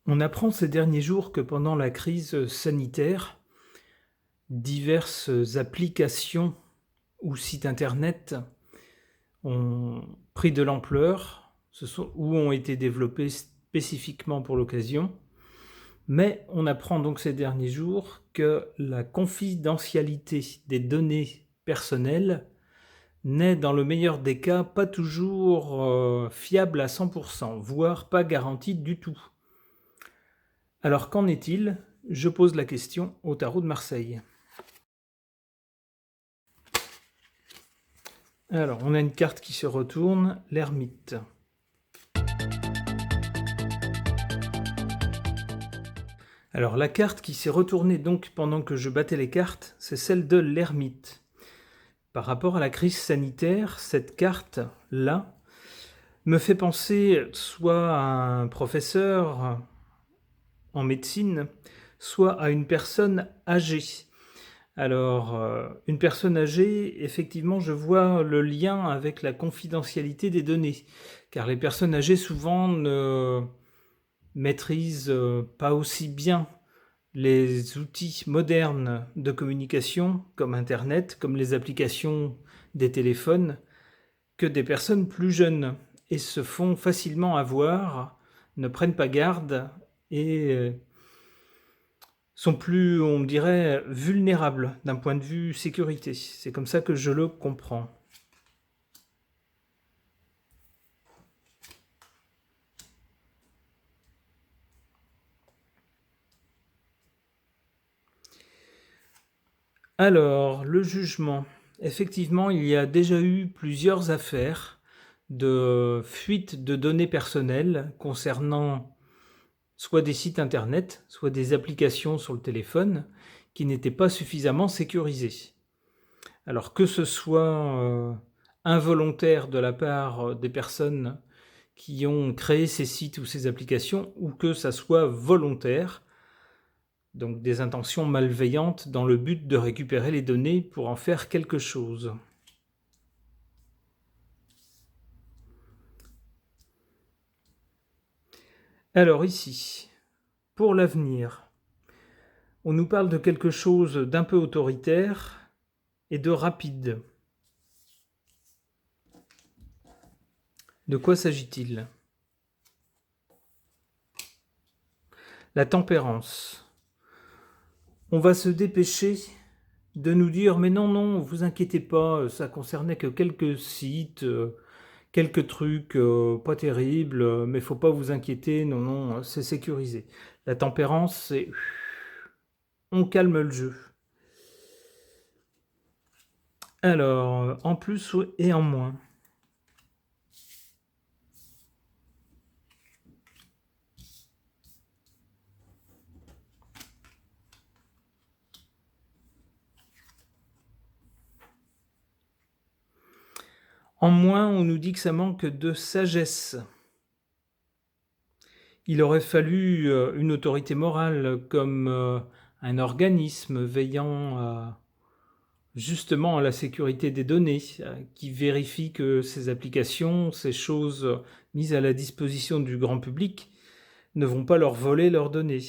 On apprend ces derniers jours que pendant la crise sanitaire, diverses applications ou sites internet ont pris de l'ampleur, ou ont été développés spécifiquement pour l'occasion. Mais on apprend donc ces derniers jours que la confidentialité des données personnelles n'est, dans le meilleur des cas, pas toujours fiable à 100%, voire pas garantie du tout. Alors qu'en est-il? Je pose la question au tarot de Marseille. Alors, on a une carte qui se retourne, l'ermite. Alors, la carte qui s'est retournée donc pendant que je battais les cartes, c'est celle de l'ermite. Par rapport à la crise sanitaire, cette carte-là me fait penser soit à un professeur en médecine, soit à une personne âgée. Alors, une personne âgée, effectivement, je vois le lien avec la confidentialité des données, car les personnes âgées souvent ne maîtrisent pas aussi bien les outils modernes de communication, comme Internet, comme les applications des téléphones, que des personnes plus jeunes, et se font facilement avoir, ne prennent pas garde, et sont plus, on dirait, vulnérables d'un point de vue sécurité. C'est comme ça que je le comprends. Alors, le jugement. Effectivement, il y a déjà eu plusieurs affaires de fuite de données personnelles concernant soit des sites internet, soit des applications sur le téléphone qui n'étaient pas suffisamment sécurisées. Alors que ce soit involontaire de la part des personnes qui ont créé ces sites ou ces applications, ou que ça soit volontaire, donc des intentions malveillantes dans le but de récupérer les données pour en faire quelque chose. Alors ici, pour l'avenir, on nous parle de quelque chose d'un peu autoritaire et de rapide. De quoi s'agit-il? La tempérance. On va se dépêcher de nous dire « mais non, non, vous inquiétez pas, ça concernait que quelques sites, quelques trucs pas terribles, mais faut pas vous inquiéter, non, non, c'est sécurisé. » La tempérance, c'est on calme le jeu. Alors, en plus et en moins. En moins, on nous dit que ça manque de sagesse. Il aurait fallu une autorité morale comme un organisme veillant justement à la sécurité des données, qui vérifie que ces applications, ces choses mises à la disposition du grand public ne vont pas leur voler leurs données.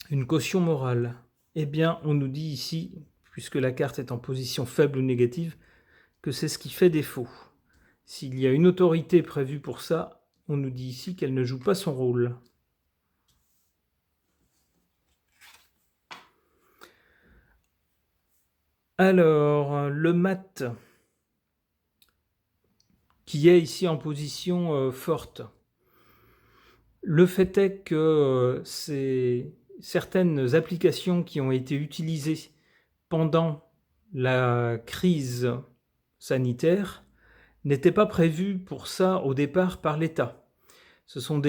Une caution morale. Eh bien, on nous dit ici, puisque la carte est en position faible ou négative, que c'est ce qui fait défaut. S'il y a une autorité prévue pour ça, on nous dit ici qu'elle ne joue pas son rôle. Alors, le mat, qui est ici en position forte. Le fait est que certaines applications qui ont été utilisées pendant la crise sanitaire n'étaient pas prévues pour ça au départ par l'État. Ce sont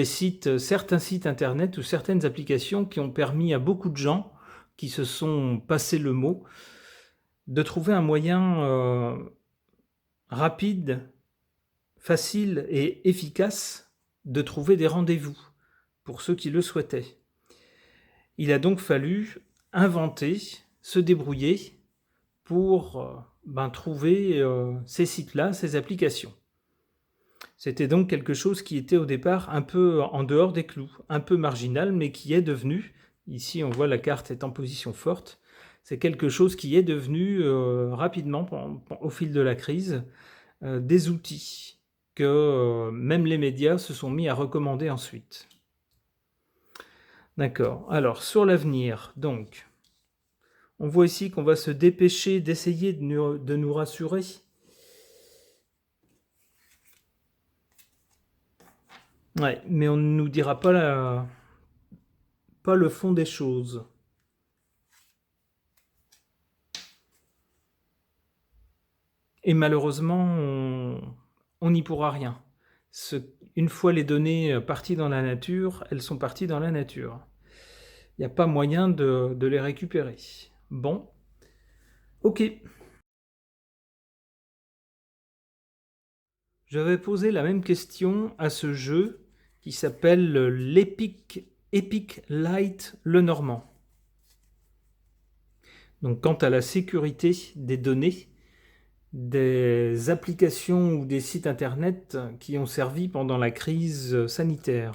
certains sites internet ou certaines applications qui ont permis à beaucoup de gens qui se sont passé le mot de trouver un moyen rapide, facile et efficace de trouver des rendez-vous pour ceux qui le souhaitaient. Il a donc fallu inventer, se débrouiller pour trouver ces sites-là, ces applications. C'était donc quelque chose qui était au départ un peu en dehors des clous, un peu marginal, mais qui est devenu, ici on voit la carte est en position forte, c'est quelque chose qui est devenu rapidement, au fil de la crise, des outils que même les médias se sont mis à recommander ensuite. D'accord. Alors, sur l'avenir, donc, on voit ici qu'on va se dépêcher d'essayer de nous rassurer. Ouais, mais on ne nous dira pas le fond des choses. Et malheureusement, on n'y pourra rien. Une fois les données parties dans la nature, elles sont parties dans la nature. Il n'y a pas moyen de les récupérer. Bon, ok. Je vais poser la même question à ce jeu qui s'appelle l'Epic Light Lenormand. Donc, quant à la sécurité des données, des applications ou des sites internet qui ont servi pendant la crise sanitaire.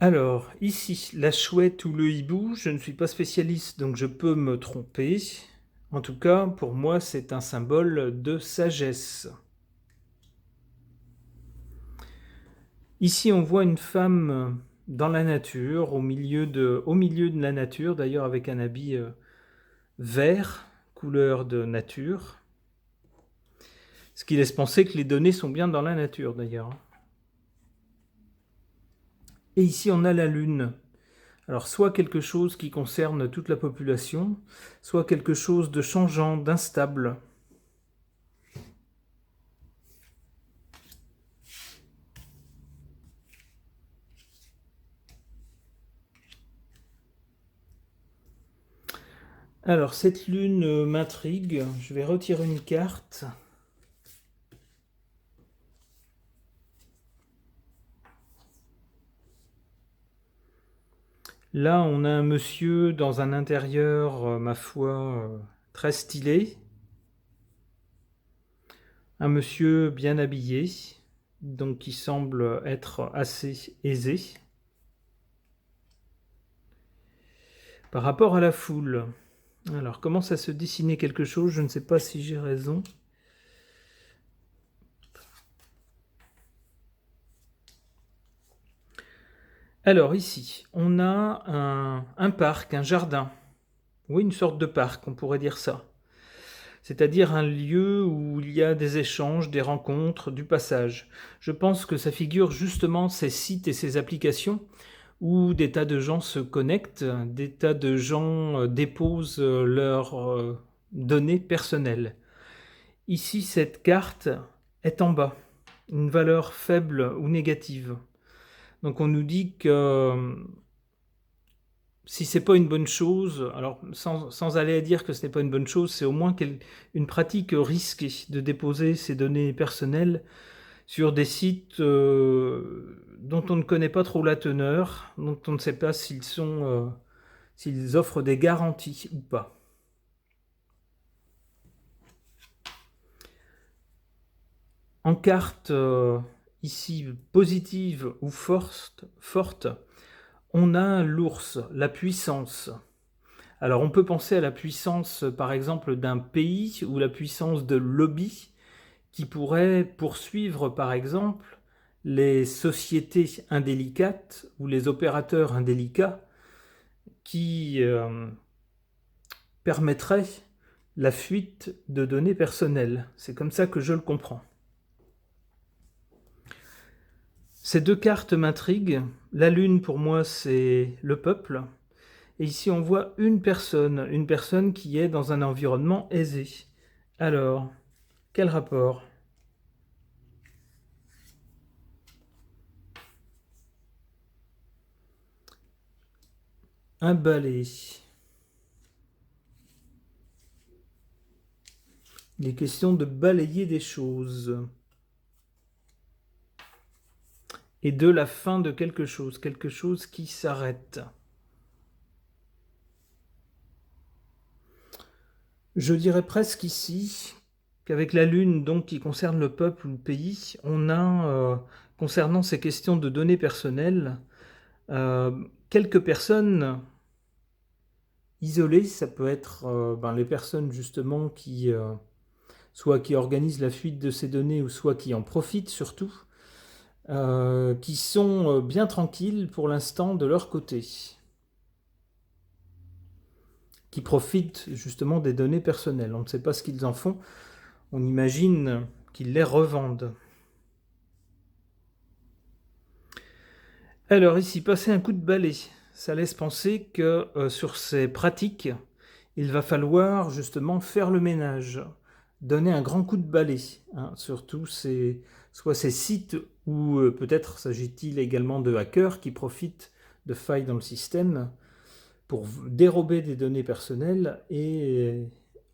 Alors, ici, la chouette ou le hibou, je ne suis pas spécialiste, donc je peux me tromper. En tout cas, pour moi, c'est un symbole de sagesse. Ici, on voit une femme dans la nature, au milieu de la nature, d'ailleurs avec un habit vert, couleur de nature. Ce qui laisse penser que les données sont bien dans la nature, d'ailleurs. Et ici, on a la Lune. Alors, soit quelque chose qui concerne toute la population, soit quelque chose de changeant, d'instable. Alors, cette lune m'intrigue. Je vais retirer une carte. Là, on a un monsieur dans un intérieur, ma foi, très stylé. Un monsieur bien habillé, donc qui semble être assez aisé. Par rapport à la foule, alors commence à se dessiner quelque chose, je ne sais pas si j'ai raison. Alors ici, on a un parc, un jardin. Oui, une sorte de parc, on pourrait dire ça. C'est-à-dire un lieu où il y a des échanges, des rencontres, du passage. Je pense que ça figure justement ces sites et ces applications où des tas de gens se connectent, des tas de gens déposent leurs données personnelles. Ici, cette carte est en bas, une valeur faible ou négative. Donc on nous dit que si c'est pas une bonne chose, alors sans aller à dire que ce n'est pas une bonne chose, c'est au moins une pratique risquée de déposer ces données personnelles sur des sites dont on ne connaît pas trop la teneur, dont on ne sait pas s'ils offrent des garanties ou pas. En carte ici positive ou forte, on a l'ours, la puissance. Alors on peut penser à la puissance par exemple d'un pays ou la puissance de lobby qui pourrait poursuivre par exemple les sociétés indélicates ou les opérateurs indélicats qui permettraient la fuite de données personnelles. C'est comme ça que je le comprends. Ces deux cartes m'intriguent. La lune pour moi c'est le peuple. Et ici, on voit une personne qui est dans un environnement aisé. Alors, quel rapport? Un balai. Il est question de balayer des choses. Et de la fin de quelque chose qui s'arrête. Je dirais presque ici qu'avec la Lune, donc, qui concerne le peuple ou le pays, on a, concernant ces questions de données personnelles, quelques personnes isolées. Ça peut être les personnes justement qui, soit qui organisent la fuite de ces données, ou soit qui en profitent surtout, qui sont bien tranquilles pour l'instant de leur côté, qui profitent justement des données personnelles. On ne sait pas ce qu'ils en font, on imagine qu'ils les revendent. Alors ici, passer un coup de balai, ça laisse penser que sur ces pratiques, il va falloir justement faire le ménage, donner un grand coup de balai, hein, surtout soit ces sites où peut-être s'agit-il également de hackers qui profitent de failles dans le système pour dérober des données personnelles et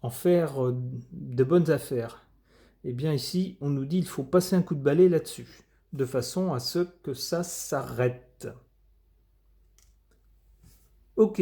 en faire de bonnes affaires. Eh bien ici, on nous dit qu'il faut passer un coup de balai là-dessus, de façon à ce que ça s'arrête. Ok.